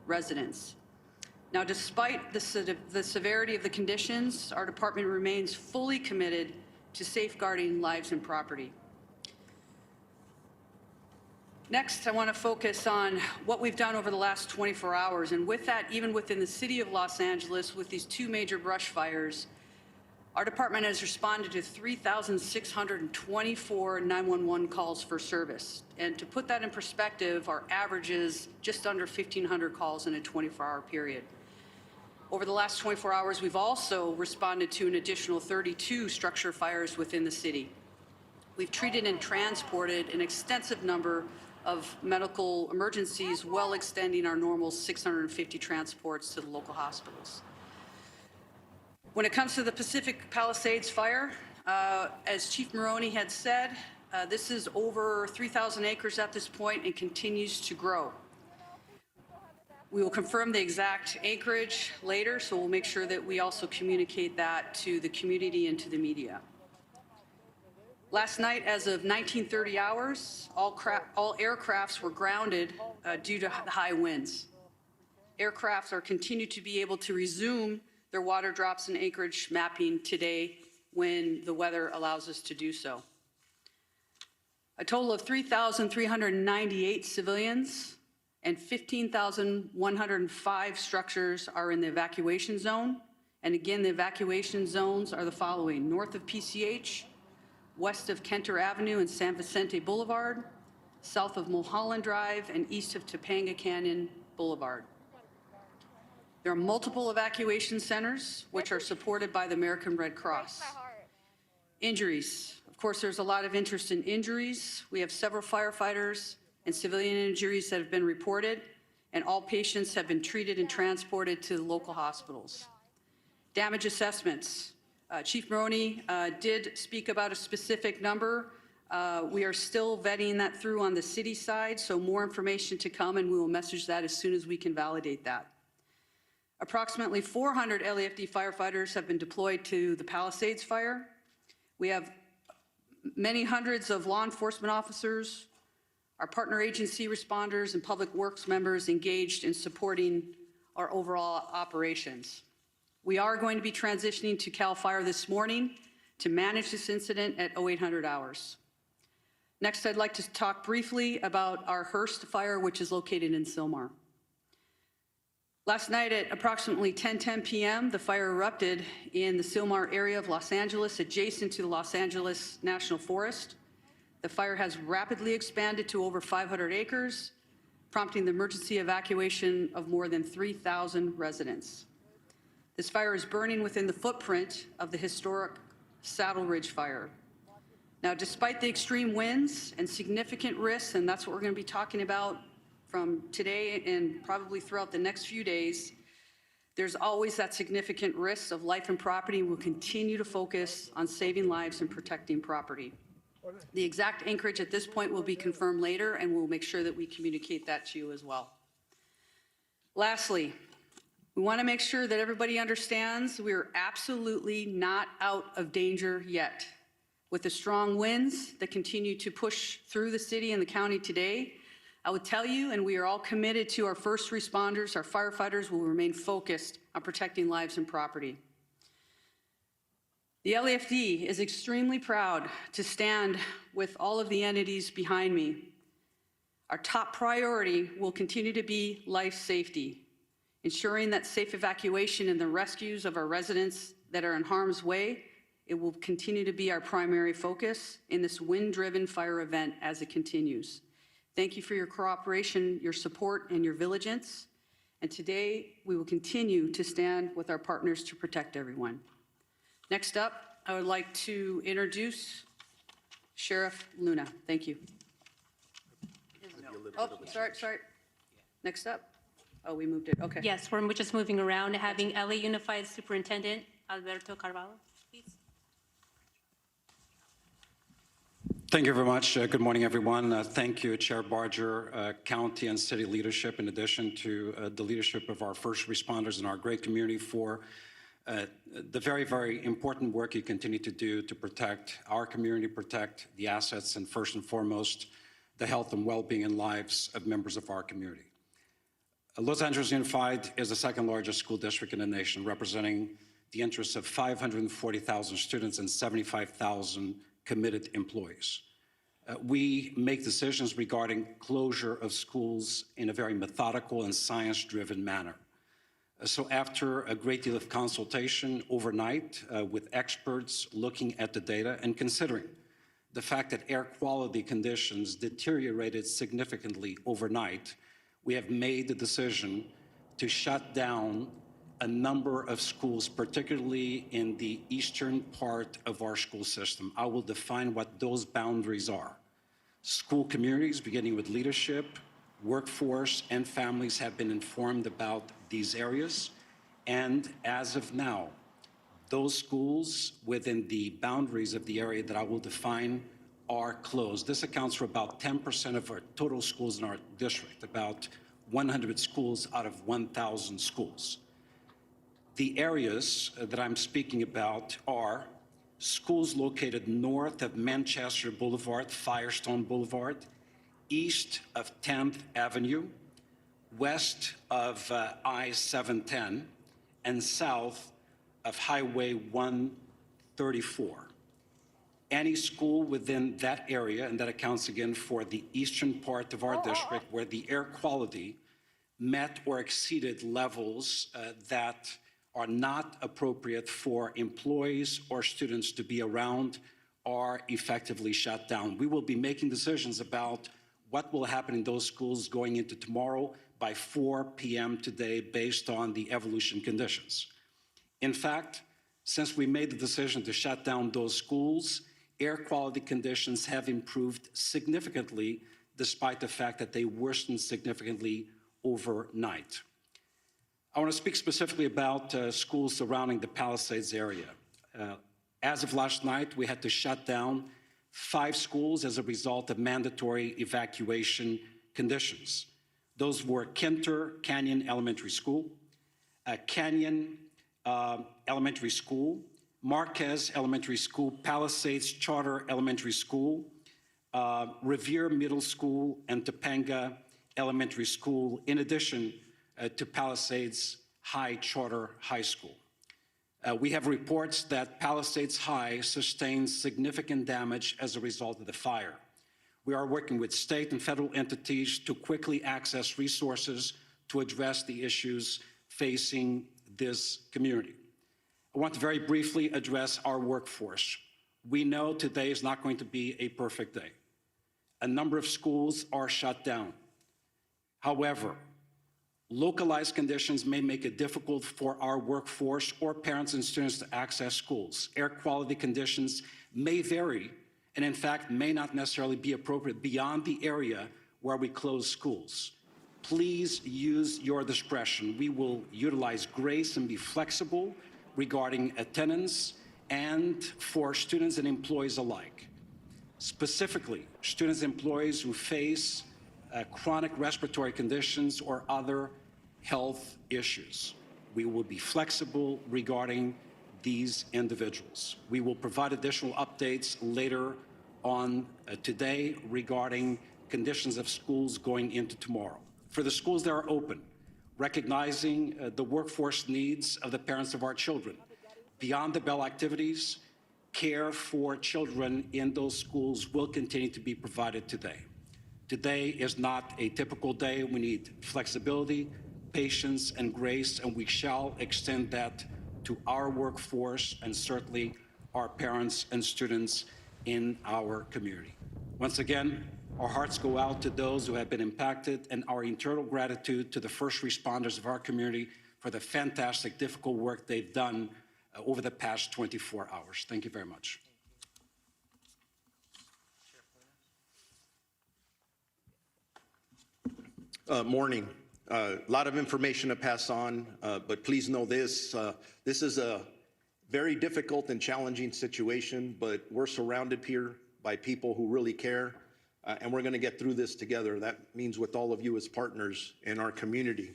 residents. Now, despite the severity of the conditions, our department remains fully committed to safeguarding lives and property. Next, I want to focus on what we've done over the last 24 hours. And with that, even within the city of Los Angeles, with these 2 major brush fires, our department has responded to 3,624 911 calls for service. And to put that in perspective, our average is just under 1,500 calls in a 24-hour period. Over the last 24 hours, we've also responded to an additional 32 structure fires within the city. We've treated and transported an extensive number of medical emergencies, well extending our normal 650 transports to the local hospitals. When it comes to the Pacific Palisades Fire, as Chief Maroney had said, this is over 3,000 acres at this point and continues to grow. We will confirm the exact acreage later, so we'll make sure that we also communicate that to the community and to the media. Last night, as of 1930 hours, all aircrafts were grounded due to the high winds. Aircrafts are continued to be able to resume their water drops and acreage mapping today when the weather allows us to do so. A total of 3,398 civilians and 15,105 structures are in the evacuation zone. And again, the evacuation zones are the following: north of PCH, west of Kenter Avenue and San Vicente Boulevard, south of Mulholland Drive, and east of Topanga Canyon Boulevard. There are multiple evacuation centers which are supported by the American Red Cross. Injuries. Of course, there's a lot of interest in injuries. We have several firefighters and civilian injuries that have been reported, and all patients have been treated and transported to the local hospitals. Damage assessments. Chief Maroney did speak about a specific number. We are still vetting that through on the city side, so more information to come, and we will message that as soon as we can validate that. Approximately 400 LAFD firefighters have been deployed to the Palisades Fire. We have many hundreds of law enforcement officers, our partner agency responders, and public works members engaged in supporting our overall operations. We are going to be transitioning to CAL FIRE this morning to manage this incident at 0800 hours. Next, I'd like to talk briefly about our Hearst fire, which is located in Silmar. Last night at approximately 10:10 p.m., the fire erupted in the Silmar area of Los Angeles, adjacent to the Los Angeles National Forest. The fire has rapidly expanded to over 500 acres, prompting the emergency evacuation of more than 3,000 residents. This fire is burning within the footprint of the historic Saddle Ridge fire. Now, despite the extreme winds and significant risks, and that's what we're going to be talking about from today and probably throughout the next few days, there's always that significant risk of life and property. We'll continue to focus on saving lives and protecting property. The exact anchorage at this point will be confirmed later, and we'll make sure that we communicate that to you as well. Lastly, we want to make sure that everybody understands we're absolutely not out of danger yet. With the strong winds that continue to push through the city and the county today, I would tell you, and we are all committed to our first responders, our firefighters will remain focused on protecting lives and property. The LAFD is extremely proud to stand with all of the entities behind me. Our top priority will continue to be life safety, ensuring that safe evacuation and the rescues of our residents that are in harm's way. It will continue to be our primary focus in this wind-driven fire event as it continues. Thank you for your cooperation, your support, and your vigilance. And today, we will continue to stand with our partners to protect everyone. Next up, I would like to introduce Sheriff Luna. Thank you. Oh, sorry. Next up. Oh, we moved it. Okay. Yes, we're just moving around, having LA Unified Superintendent Alberto Carvalho, please. Thank you very much. Good morning, everyone. Thank you, Chair Barger, county and city leadership, in addition to the leadership of our first responders and our great community for the very, very important work you continue to do to protect our community, protect the assets, and first and foremost, the health and well-being and lives of members of our community. Los Angeles Unified is the second largest school district in the nation, representing the interests of 540,000 students and 75,000 committed employees. We make decisions regarding closure of schools in a very methodical and science-driven manner. So after a great deal of consultation overnight with experts looking at the data and considering the fact that air quality conditions deteriorated significantly overnight, we have made the decision to shut down a number of schools, particularly in the eastern part of our school system. I will define what those boundaries are. School communities, beginning with leadership, workforce, and families, have been informed about these areas. And as of now, those schools within the boundaries of the area that I will define are closed. This accounts for about 10% of our total schools in our district, about 100 schools out of 1,000 schools. The areas that I'm speaking about are schools located north of Manchester Boulevard, Firestone Boulevard, east of 10th Avenue, west of I-710, and south of Highway 134. Any school within that area, and that accounts again for the eastern part of our district, where the air quality met or exceeded levels that are not appropriate for employees or students to be around, are effectively shut down. We will be making decisions about what will happen in those schools going into tomorrow by 4 p.m. today based on the evolution conditions. In fact, since we made the decision to shut down those schools, air quality conditions have improved significantly despite the fact that they worsened significantly overnight. I want to speak specifically about schools surrounding the Palisades area. As of last night, we had to shut down 5 schools as a result of mandatory evacuation conditions. Those were Kenter Canyon Elementary School, Canyon Elementary School, Marquez Elementary School, Palisades Charter Elementary School, Revere Middle School, and Topanga Elementary School, in addition to Palisades High Charter High School. We have reports that Palisades High sustained significant damage as a result of the fire. We are working with state and federal entities to quickly access resources to address the issues facing this community. I want to very briefly address our workforce. We know today is not going to be a perfect day. A number of schools are shut down. However, localized conditions may make it difficult for our workforce or parents and students to access schools. Air quality conditions may vary and in fact may not necessarily be appropriate beyond the area where we close schools. Please use your discretion. We will utilize grace and be flexible regarding attendance and for students and employees alike. Specifically, students and employees who face chronic respiratory conditions or other health issues. We will be flexible regarding these individuals. We will provide additional updates later on today regarding conditions of schools going into tomorrow. For the schools that are open, recognizing the workforce needs of the parents of our children. Beyond the bell activities, care for children in those schools will continue to be provided today. Today is not a typical day. We need flexibility, patience, and grace, and we shall extend that to our workforce and certainly our parents and students in our community. Once again, our hearts go out to those who have been impacted, and our eternal gratitude to the first responders of our community for the fantastic, difficult work they've done over the past 24 hours. Thank you very much. Morning. A lot of information to pass on, but please know this. This is a very difficult and challenging situation, but we're surrounded here by people who really care. And we're going to get through this together. That means with all of you as partners in our community.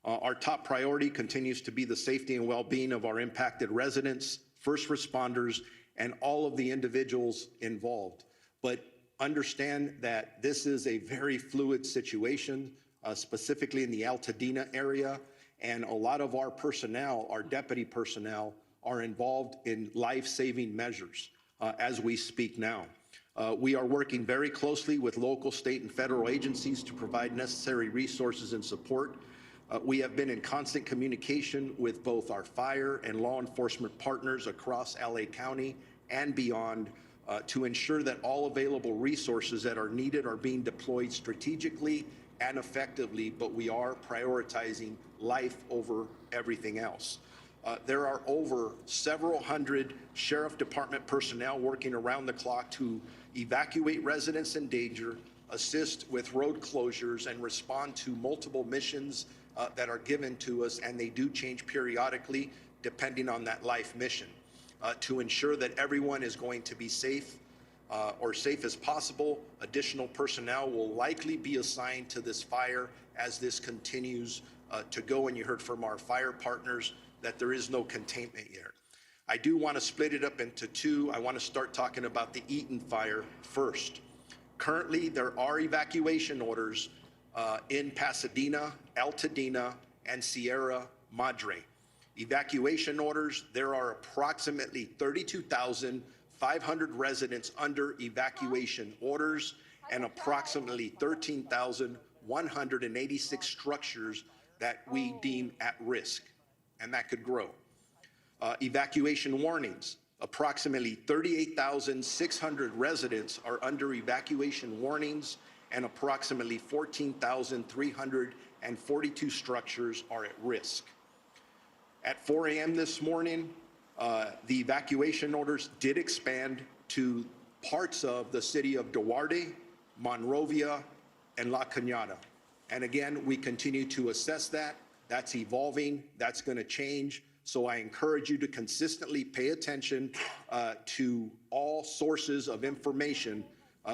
Our top priority continues to be the safety and well-being of our impacted residents, first responders, and all of the individuals involved. But understand that this is a very fluid situation. specifically in the Altadena area. And a lot of our personnel, our deputy personnel, are involved in life-saving measures as we speak now. We are working very closely with local, state, and federal agencies to provide necessary resources and support. We have been in constant communication with both our fire and law enforcement partners across LA County and beyond to ensure that all available resources that are needed are being deployed strategically and effectively, but we are prioritizing life over everything else. There are over several hundred sheriff department personnel working around the clock to evacuate residents in danger, assist with road closures, and respond to multiple missions that are given to us, and they do change periodically depending on that life mission. To ensure that everyone is going to be safe or safe as possible, additional personnel will likely be assigned to this fire as this continues to go, and you heard from our fire partners that there is no containment yet. I do want to split it up into two. I want to start talking about the Eaton fire first. Currently, there are evacuation orders in Pasadena, Altadena, and Sierra Madre. Evacuation orders, there are approximately 32,500 residents under evacuation orders and approximately 13,186 structures that we deem at risk, and that could grow. Evacuation warnings, approximately 38,600 residents are under evacuation warnings and approximately 14,342 structures are at risk. At 4 a.m. this morning, the evacuation orders did expand to parts of the city of Duarte, Monrovia, and La Cañada. And again, we continue to assess that. That's evolving. That's going to change. So I encourage you to consistently pay attention to all sources of information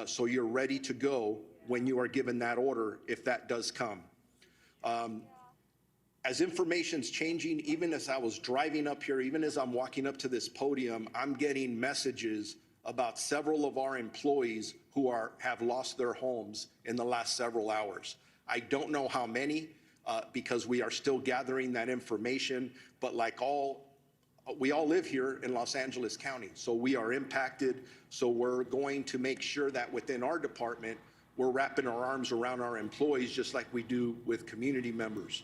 so you're ready to go when you are given that order, if that does come. As information's changing, even as I was driving up here, even as I'm walking up to this podium, I'm getting messages about several of our employees who have lost their homes in the last several hours. I don't know how many because we are still gathering that information, but like we all live here in Los Angeles County, so we are impacted. So we're going to make sure that within our department, we're wrapping our arms around our employees just like we do with community members.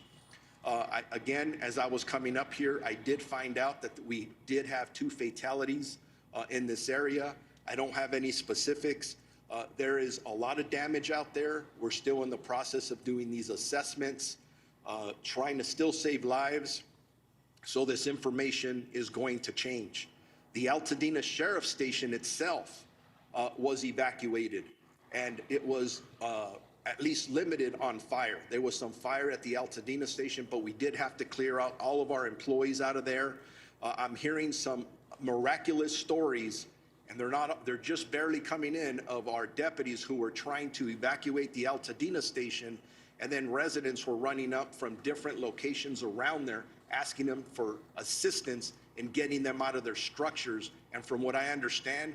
Again, as I was coming up here, I did find out that we did have 2 fatalities in this area. I don't have any specifics. There is a lot of damage out there. We're still in the process of doing these assessments, trying to still save lives. So this information is going to change. The Altadena Sheriff Station itself was evacuated, and it was at least limited on fire. There was some fire at the Altadena station, but we did have to clear out all of our employees out of there. I'm hearing some miraculous stories, and they're just barely coming in, of our deputies who were trying to evacuate the Altadena station, and then residents were running up from different locations around there, asking them for assistance in getting them out of their structures. And from what I understand,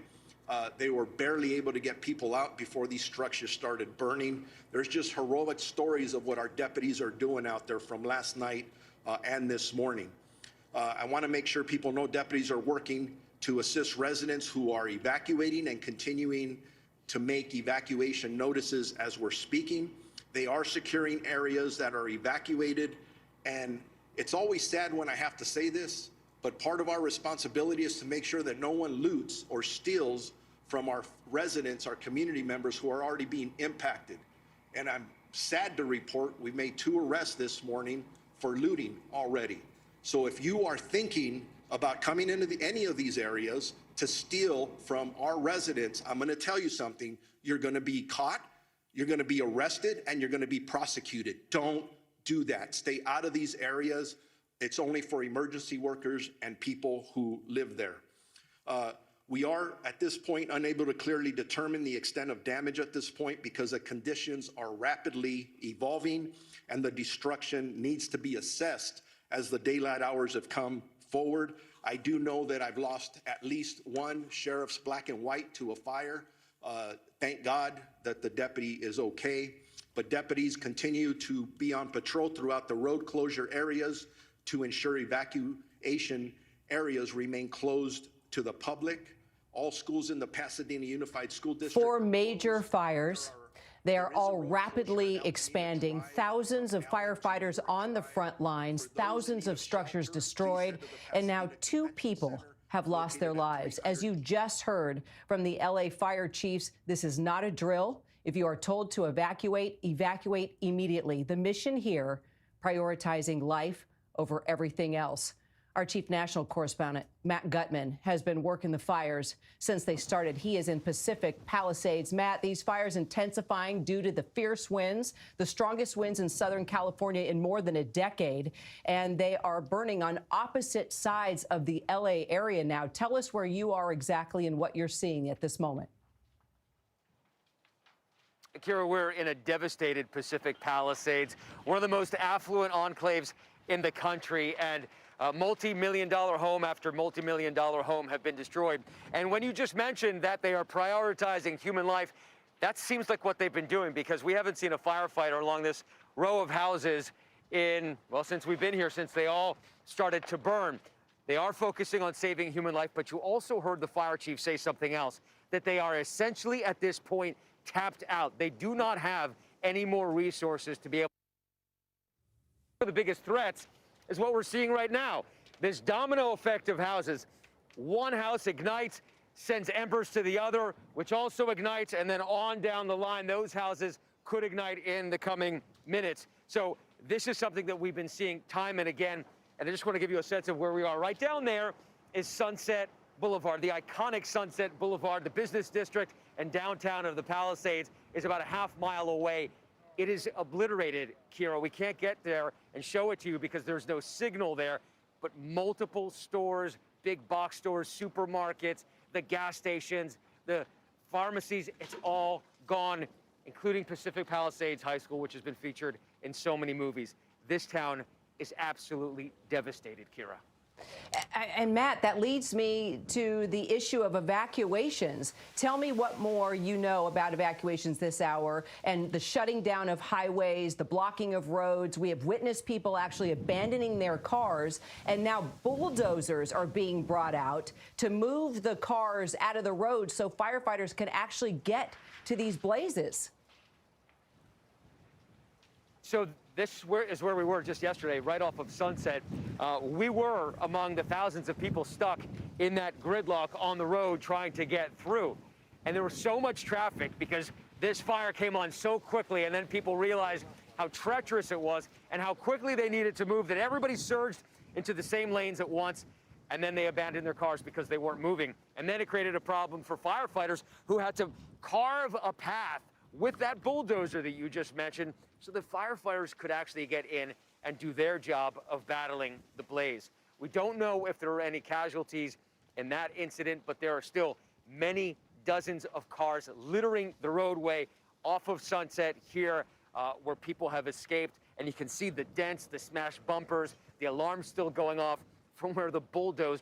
they were barely able to get people out before these structures started burning. There's just heroic stories of what our deputies are doing out there from last night and this morning. I want to make sure people know deputies are working to assist residents who are evacuating and continuing to make evacuation notices as we're speaking. They are securing areas that are evacuated, and it's always sad when I have to say this, but part of our responsibility is to make sure that no one loots or steals from our residents, our community members who are already being impacted. And I'm sad to report we made 2 arrests this morning for looting already. So if you are thinking about coming into any of these areas to steal from our residents, I'm going to tell you something. You're going to be caught, you're going to be arrested, and you're going to be prosecuted. Don't do that. Stay out of these areas. It's only for emergency workers and people who live there. We are, at this point, unable to clearly determine the extent of damage at this point because the conditions are rapidly evolving and the destruction needs to be assessed as the daylight hours have come forward. I do know that I've lost at least 1 sheriff's black and white to a fire. Thank God that the deputy is okay. but deputies continue to be on patrol throughout the road closure areas to ensure evacuation areas remain closed to the public. All schools in the Pasadena Unified School District. 4 major fires. They are all rapidly expanding. Thousands of firefighters on the front lines, thousands of structures destroyed, and now 2 people have lost their lives. As you just heard from the LA fire chiefs, this is not a drill. If you are told to evacuate, evacuate immediately. The mission here, prioritizing life over everything else. Our chief national correspondent, Matt Gutman, has been working the fires since they started. He is in Pacific Palisades. Matt, these fires intensifying due to the fierce winds, the strongest winds in Southern California in more than a decade, and they are burning on opposite sides of the LA area now. Tell us where you are exactly and what you're seeing at this moment. Kira, we're in a devastated Pacific Palisades, one of the most affluent enclaves in the country, and multi-million-dollar home after multi-million-dollar home have been destroyed. And when you just mentioned that they are prioritizing human life, that seems like what they've been doing, because we haven't seen a firefighter along this row of houses in, well, since we've been here, since they all started to burn. They are focusing on saving human life, but you also heard the fire chief say something else, that they are essentially at this point tapped out. They do not have any more resources to be able. One of the biggest threats is what we're seeing right now. This domino effect of houses. One house ignites, sends embers to the other, which also ignites, and then on down the line, those houses could ignite in the coming minutes. So this is something that we've been seeing time and again, and I just want to give you a sense of where we are. Right down there is Sunset Boulevard, the iconic Sunset Boulevard, the business district and downtown of the Palisades is about a half-mile away. It is obliterated, Kira. We can't get there and show it to you because there's no signal there, but multiple stores, big box stores, supermarkets, the gas stations, the pharmacies, it's all gone, including Pacific Palisades High School, which has been featured in so many movies. This town is absolutely devastated, Kira. And Matt, that leads me to the issue of evacuations. Tell me what more you know about evacuations this hour and the shutting down of highways, the blocking of roads. We have witnessed people actually abandoning their cars, and now bulldozers are being brought out to move the cars out of the road so firefighters can actually get to these blazes. So this is where we were just yesterday, right off of Sunset. We were among the thousands of people stuck in that gridlock on the road trying to get through. And there was so much traffic because this fire came on so quickly, and then people realized how treacherous it was and how quickly they needed to move that everybody surged into the same lanes at once, and then they abandoned their cars because they weren't moving. And then it created a problem for firefighters who had to carve a path with that bulldozer that you just mentioned so that firefighters could actually get in and do their job of battling the blaze. We don't know if there are any casualties in that incident, but there are still many dozens of cars littering the roadway off of Sunset here where people have escaped. And you can see the dents, the smashed bumpers, the alarms still going off from where the bulldozers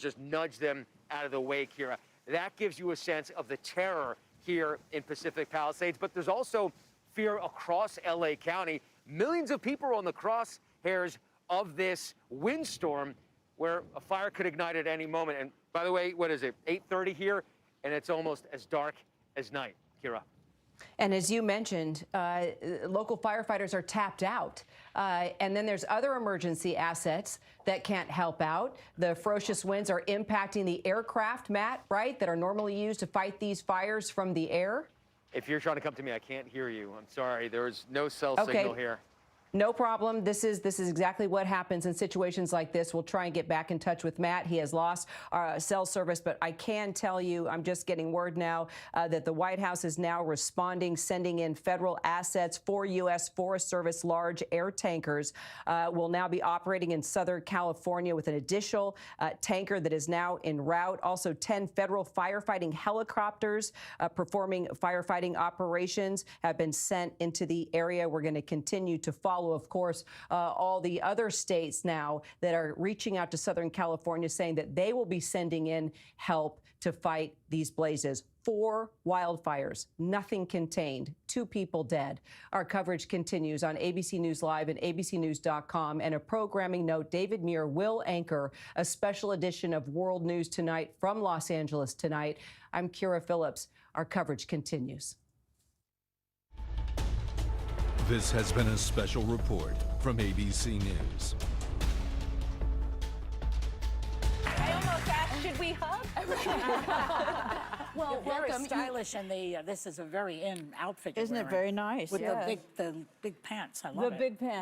just nudge them out of the way, Kira. That gives you a sense of the terror here in Pacific Palisades, but there's also fear across LA County. Millions of people are on the crosshairs of this windstorm where a fire could ignite at any moment. And by the way, what is it, 8:30 here? And it's almost as dark as night, Kira. And as you mentioned, local firefighters are tapped out. And then there's other emergency assets that can't help out. The ferocious winds are impacting the aircraft, Matt, right, that are normally used to fight these fires from the air? If you're trying to come to me, I can't hear you. I'm sorry. There is no cell signal here. No problem. This is exactly what happens in situations like this. We'll try and get back in touch with Matt. He has lost cell service, but I can tell you, I'm just getting word now that the White House is now responding, sending in federal assets. 4 U.S. Forest Service large air tankers will now be operating in Southern California with an additional tanker that is now en route. Also, 10 federal firefighting helicopters performing firefighting operations have been sent into the area. We're going to continue to follow follow, of course, all the other states now that are reaching out to Southern California saying that they will be sending in help to fight these blazes. 4 wildfires, nothing contained, 2 people dead. Our coverage continues on ABC News Live and abcnews.com. And a programming note, David Muir will anchor a special edition of World News Tonight from Los Angeles tonight. I'm Kira Phillips. Our coverage continues. This has been a special report from ABC News. I almost asked, should we hug? Well, very stylish, and this is a very in outfit. Isn't it very nice? With Yes. the big pants. I love it. The big pants.